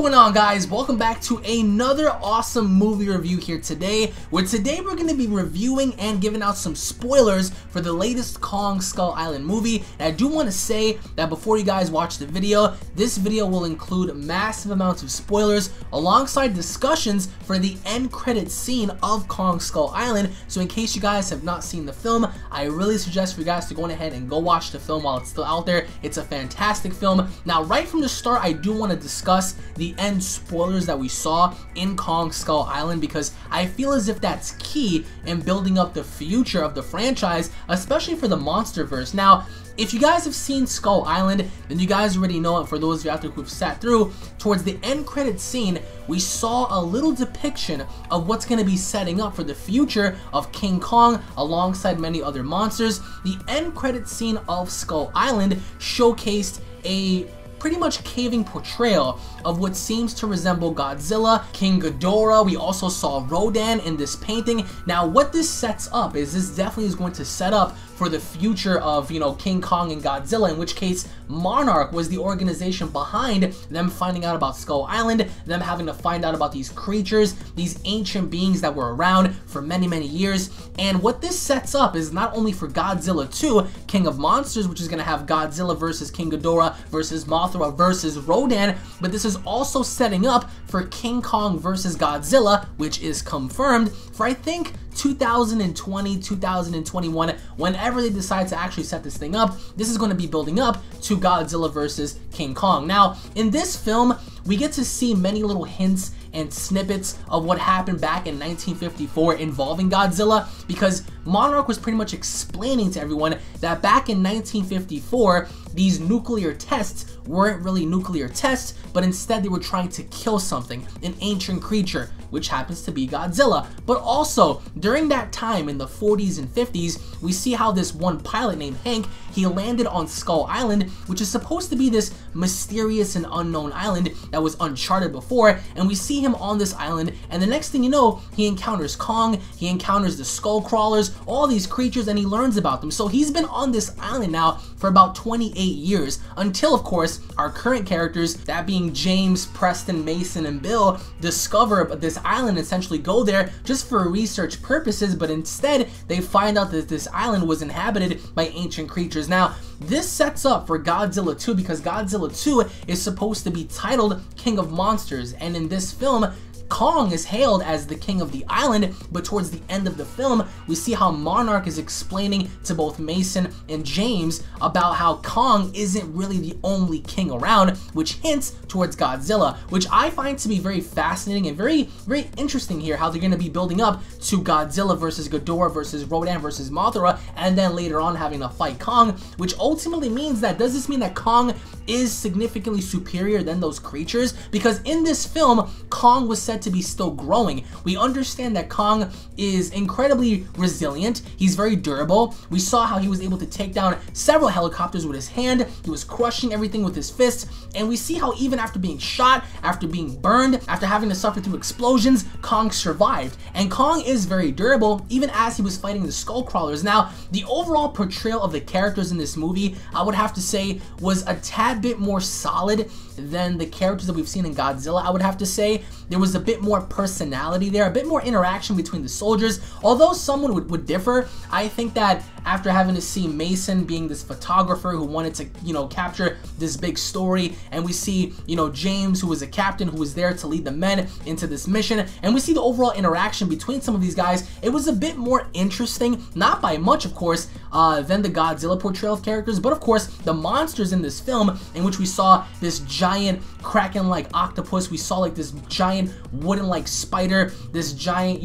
going on, guys? Welcome back to another awesome movie review here today, where today we're going to be reviewing and giving out some spoilers for the latest Kong Skull Island movie. And I do want to say that before you guys watch the video, this video will include massive amounts of spoilers alongside discussions for the end credit scene of Kong Skull Island. So in case you guys have not seen the film, I really suggest for you guys to go ahead and go watch the film while it's still out there. It's a fantastic film. Now, right from the start, I do want to discuss the end spoilers that we saw in Kong Skull Island, because I feel as if that's key in building up the future of the franchise, especially for the MonsterVerse. Now, if you guys have seen Skull Island, then you guys already know it. For those of you out there who've sat through, towards the end credit scene, we saw a little depiction of what's going to be setting up for the future of King Kong alongside many other monsters. The end credit scene of Skull Island showcased a pretty much caving portrayal of what seems to resemble Godzilla, King Ghidorah. We also saw Rodan in this painting. Now, what this sets up is this definitely is going to set up for the future of, King Kong and Godzilla, in which case Monarch was the organization behind them finding out about Skull Island, them having to find out about these creatures, these ancient beings that were around for many, many years. And what this sets up is not only for Godzilla 2, King of Monsters, which is going to have Godzilla versus King Ghidorah versus Mothra versus Rodan, but this is also setting up for King Kong versus Godzilla, which is confirmed for, I think, 2020, 2021, whenever they decide to actually set this thing up. This is going to be building up to Godzilla versus King Kong. Now, in this film, we get to see many little hints and snippets of what happened back in 1954 involving Godzilla, because Monarch was pretty much explaining to everyone that back in 1954, these nuclear tests weren't really nuclear tests, but instead they were trying to kill something, an ancient creature, which happens to be Godzilla. But also, during that time in the 40s and 50s, we see how this one pilot named Hank, he landed on Skull Island, which is supposed to be this mysterious and unknown island that was uncharted before, and we see him on this island, and the next thing you know, he encounters Kong, he encounters the skull crawlers, all these creatures, and he learns about them. So he's been on this island now for about 28 years, until, of course, our current characters, that being James, Preston, Mason, and Bill, discover this island, essentially go there just for research purposes, but instead they find out that this island was inhabited by ancient creatures. Now, this sets up for Godzilla 2, because Godzilla 2 is supposed to be titled King of Monsters, and in this film, Kong is hailed as the king of the island, but towards the end of the film, we see how Monarch is explaining to both Mason and James about how Kong isn't really the only king around, which hints towards Godzilla, which I find to be very fascinating and very, very interesting here, how they're going to be building up to Godzilla versus Ghidorah versus Rodan versus Mothra, and then later on having to fight Kong, which ultimately means that, does this mean that Kong is significantly superior than those creatures? Because in this film, Kong was said to be still growing. We understand that Kong is incredibly resilient. He's very durable. We saw how he was able to take down several helicopters with his hand. He was crushing everything with his fist. And we see how even after being shot, after being burned, after having to suffer through explosions, Kong survived. And Kong is very durable, even as he was fighting the skull crawlers. Now, the overall portrayal of the characters in this movie, I would have to say, was a tad bit more solid than the characters that we've seen in Godzilla. I would have to say there was a bit more personality there, a bit more interaction between the soldiers. Although someone would differ, I think that after having to see Mason being this photographer who wanted to, capture this big story, and we see, James, who was a captain who was there to lead the men into this mission, and we see the overall interaction between some of these guys, it was a bit more interesting, not by much, of course, than the Godzilla portrayal of characters, but of course, the monsters in this film, in which we saw this giant kraken-like octopus, we saw like this giant wooden-like spider, this giant,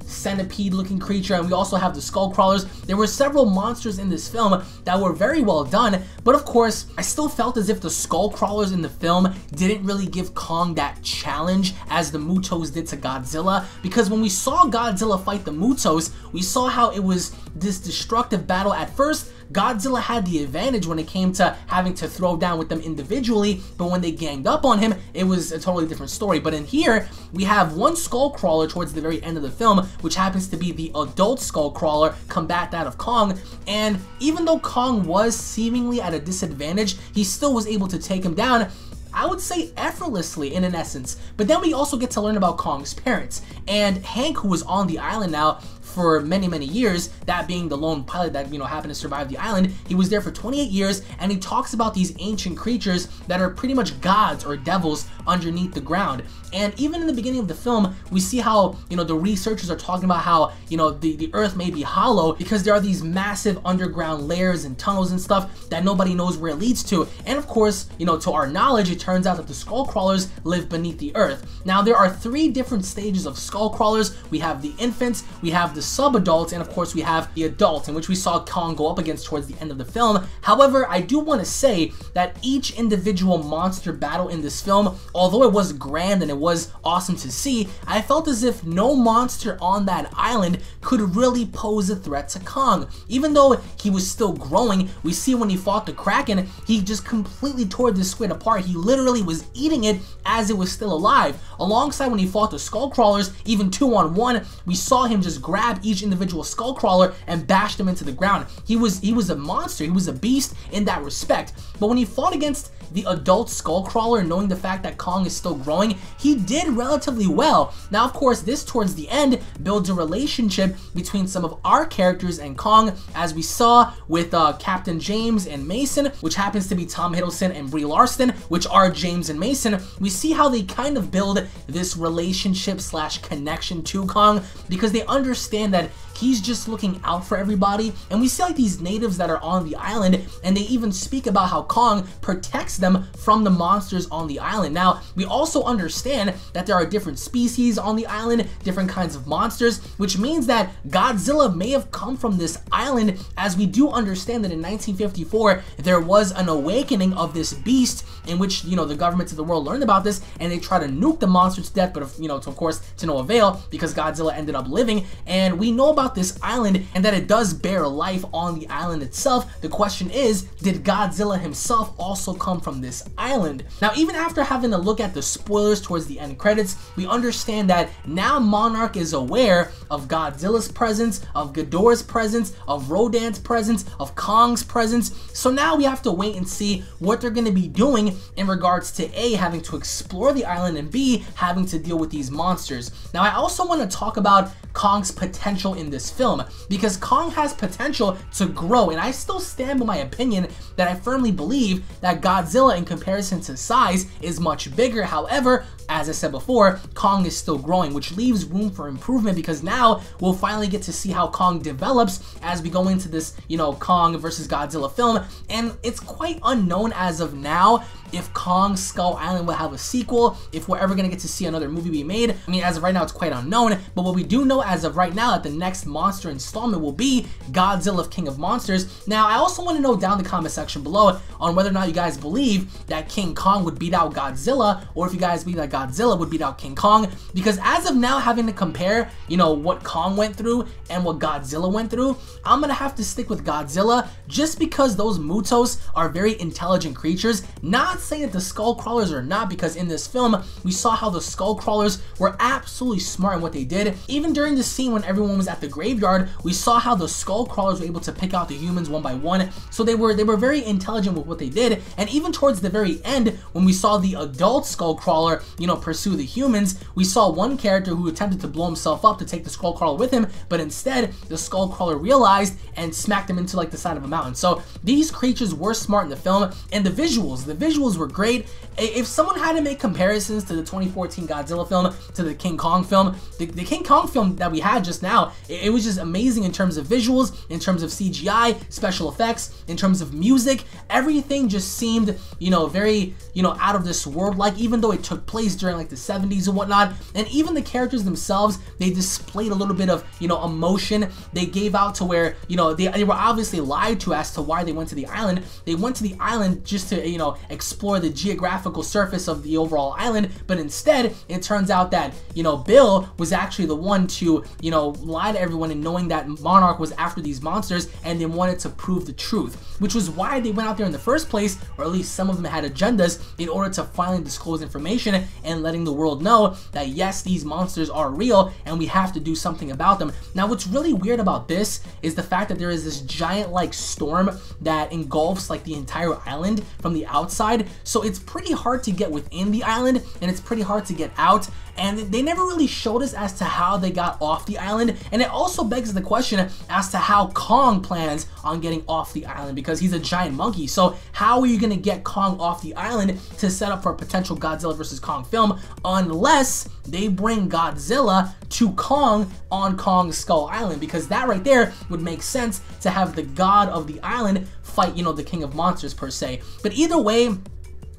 centipede-looking creature, and we also have the skull crawlers. There were several monsters in this film that were very well done, but of course, I still felt as if the skull crawlers in the film didn't really give Kong that challenge as the Mutos did to Godzilla, because when we saw Godzilla fight the Mutos, we saw how it was this destructive battle. At first, Godzilla had the advantage when it came to having to throw down with them individually, but when they ganged up on him, it was a totally different story. But in here, we have one skull crawler towards the very end of the film, which happens to be the adult skull crawler, combat that of Kong, and even though Kong was seemingly at a disadvantage, he still was able to take him down. I would say effortlessly in an essence. But then we also get to learn about Kong's parents, and Hank, who was on the island now for many years, that being the lone pilot that, you know, happened to survive the island. He was there for 28 years, and he talks about these ancient creatures that are pretty much gods or devils underneath the ground. And even in the beginning of the film, we see how, you know, the researchers are talking about how, you know, the earth may be hollow because there are these massive underground layers and tunnels and stuff that nobody knows where it leads to. And of course, you know, to our knowledge, it turns out that the skull crawlers live beneath the earth. Now, there are 3 different stages of skull crawlers. We have the infants, we have the sub-adults, and of course we have the adults, in which we saw Kong go up against towards the end of the film. However, I do want to say that each individual monster battle in this film, although it was grand and it was awesome to see, I felt as if no monster on that island could really pose a threat to Kong. Even though he was still growing, we see when he fought the Kraken, he just completely tore this squid apart. He literally was eating it as it was still alive. Alongside when he fought the skull crawlers, even 2-on-1, we saw him just grab each individual skull crawler and bash them into the ground. He was a monster. He was a beast in that respect. But when he fought against the adult skull crawler, knowing the fact that Kong is still growing, he did relatively well. Now, of course, this towards the end builds a relationship between some of our characters and Kong, as we saw with Captain James and Mason, which happens to be Tom Hiddleston and Brie Larson, which are James and Mason. We see how they kind of build this relationship / connection to Kong, because they understand that he's just looking out for everybody. And we see like these natives that are on the island, and they even speak about how Kong protects them from the monsters on the island. Now, we also understand that there are different species on the island, different kinds of monsters, which means that Godzilla may have come from this island, as we do understand that in 1954 there was an awakening of this beast, in which, you know, the governments of the world learned about this and they try to nuke the monster to death, but you know, of course to no avail, because Godzilla ended up living. And we know about this island and that it does bear life on the island itself. The question is, did Godzilla himself also come from this island? Now, even after having a look at the spoilers towards the end credits, we understand that now Monarch is aware of Godzilla's presence, of Ghidorah's presence, of Rodan's presence, of Kong's presence. So now we have to wait and see what they're going to be doing in regards to A, having to explore the island, and B, having to deal with these monsters. Now, I also want to talk about Kong's potential in this film, because Kong has potential to grow, and I still stand by my opinion that I firmly believe that Godzilla, in comparison to size, is much bigger. However, as I said before, Kong is still growing, which leaves room for improvement, because now we'll finally get to see how Kong develops as we go into this, you know, Kong versus Godzilla film. And it's quite unknown as of now if Kong Skull Island will have a sequel, if we're ever going to get to see another movie be made. I mean, as of right now, it's quite unknown, but what we do know as of right now, that the next monster installment will be Godzilla King of Monsters. Now, I also want to know down in the comment section below on whether or not you guys believe that King Kong would beat out Godzilla, or if you guys believe that Godzilla would beat out King Kong, because as of now, having to compare, you know, what Kong went through and what Godzilla went through, I'm going to have to stick with Godzilla, just because those Mutos are very intelligent creatures. Not saying that the skull crawlers are not, because in this film we saw how the skull crawlers were absolutely smart in what they did. Even during the scene when everyone was at the graveyard, we saw how the skull crawlers were able to pick out the humans one by one. So they were very intelligent with what they did. And even towards the very end, when we saw the adult skull crawler, you know, pursue the humans, we saw one character who attempted to blow himself up to take the skull crawler with him, but instead the skull crawler realized and smacked him into like the side of a mountain. So these creatures were smart in the film. And the visuals were great. If someone had to make comparisons to the 2014 Godzilla film to the King Kong film, the King Kong film that we had just now, it was just amazing in terms of visuals, in terms of CGI, special effects, in terms of music. Everything just seemed, you know, very, you know, out of this world, like, even though it took place during like the 70s and whatnot. And even the characters themselves, they displayed a little bit of, you know, emotion. They gave out to where, you know, they were obviously lied to as to why they went to the island. They went to the island just to, you know, explore the geographical surface of the overall island, but instead it turns out that, you know, Bill was actually the one to, you know, lie to everyone, and knowing that Monarch was after these monsters and they wanted to prove the truth, which was why they went out there in the first place, or at least some of them had agendas in order to finally disclose information. and letting the world know that yes, these monsters are real and we have to do something about them. Now, what's really weird about this is the fact that there is this giant like storm that engulfs like the entire island from the outside, so it's pretty hard to get within the island and it's pretty hard to get out, and they never really showed us as to how they got off the island. And it also begs the question as to how Kong plans on getting off the island, because he's a giant monkey. So how are you going to get Kong off the island to set up for a potential Godzilla vs. Kong film, unless they bring Godzilla to Kong on Kong's Skull Island? Because that right there would make sense, to have the god of the island fight, you know, the king of monsters per se. But either way,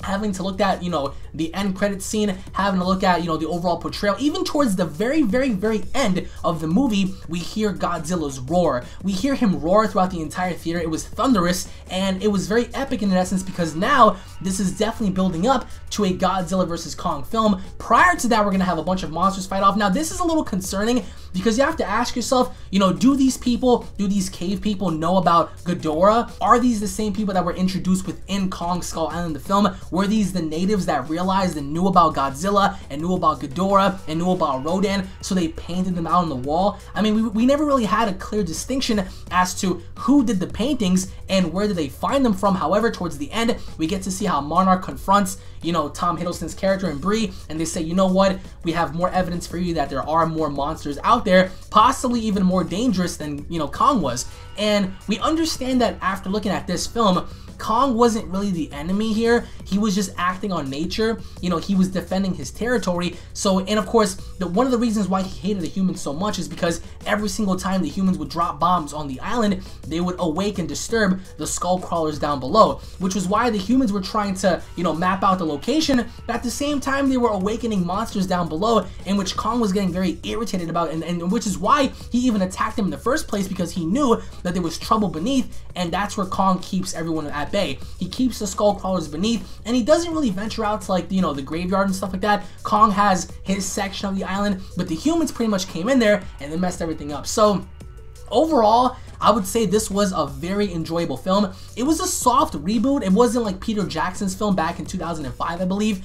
having to look at, you know, the end credit scene, having to look at, you know, the overall portrayal, even towards the very end of the movie, we hear Godzilla's roar. We hear him roar throughout the entire theater. It was thunderous, and it was very epic in essence, because now this is definitely building up to a Godzilla vs. Kong film. Prior to that, we're gonna have a bunch of monsters fight off. Now, this is a little concerning, because you have to ask yourself, you know, do these cave people know about Ghidorah? Are these the same people that were introduced within Kong Skull Island, the film? Were these the natives that realized and knew about Godzilla and knew about Ghidorah and knew about Rodan, so they painted them out on the wall? I mean, we never really had a clear distinction as to who did the paintings and where did they find them from. However, towards the end, we get to see how Monarch confronts, you know, Tom Hiddleston's character and Bree, and they say, you know what, we have more evidence for you that there are more monsters out there, possibly even more dangerous than, you know, Kong was. And we understand that after looking at this film, Kong wasn't really the enemy here. He was just acting on nature. You know, he was defending his territory. So, and of course, one of the reasons why he hated the humans so much is because every single time the humans would drop bombs on the island, they would awake and disturb the skull crawlers down below, which was why the humans were trying to, you know, map out the location. But at the same time, they were awakening monsters down below, in which Kong was getting very irritated about, and which is why he even attacked them in the first place, because he knew that there was trouble beneath, and that's where Kong keeps everyone at bay. He keeps the skull crawlers beneath, and he doesn't really venture out to, like, you know, the graveyard and stuff like that. Kong has his section of the island, but the humans pretty much came in there and they messed everything up. So overall, I would say this was a very enjoyable film. It was a soft reboot. It wasn't like Peter Jackson's film back in 2005, I believe.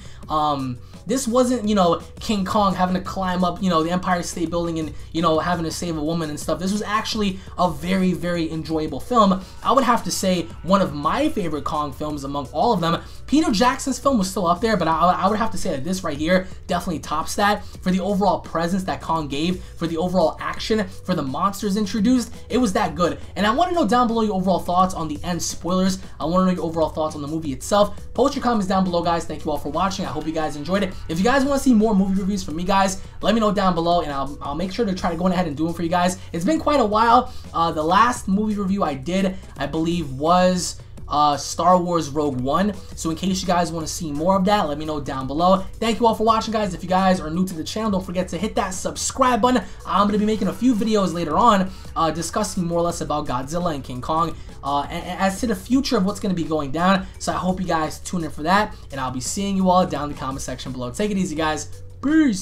This wasn't, you know, King Kong having to climb up, you know, the Empire State Building and, you know, having to save a woman and stuff. This was actually a very enjoyable film. I would have to say one of my favorite Kong films among all of them. Peter Jackson's film was still up there, but I would have to say that this right here definitely tops that for the overall presence that Kong gave, for the overall action, for the monsters introduced. It was that good. And I want to know down below your overall thoughts on the end spoilers. I want to know your overall thoughts on the movie itself. Post your comments down below, guys. Thank you all for watching. I hope you guys enjoyed it. If you guys want to see more movie reviews from me, guys, let me know down below, and I'll make sure to try to go ahead and do them for you guys. It's been quite a while. The last movie review I did, I believe, was Star Wars Rogue One. So in case you guys want to see more of that, let me know down below. Thank you all for watching, guys. If you guys are new to the channel, don't forget to hit that subscribe button. I'm going to be making a few videos later on discussing more or less about Godzilla and King Kong, and as to the future of what's going to be going down. So I hope you guys tune in for that, and I'll be seeing you all down in the comment section below. Take it easy, guys. Peace.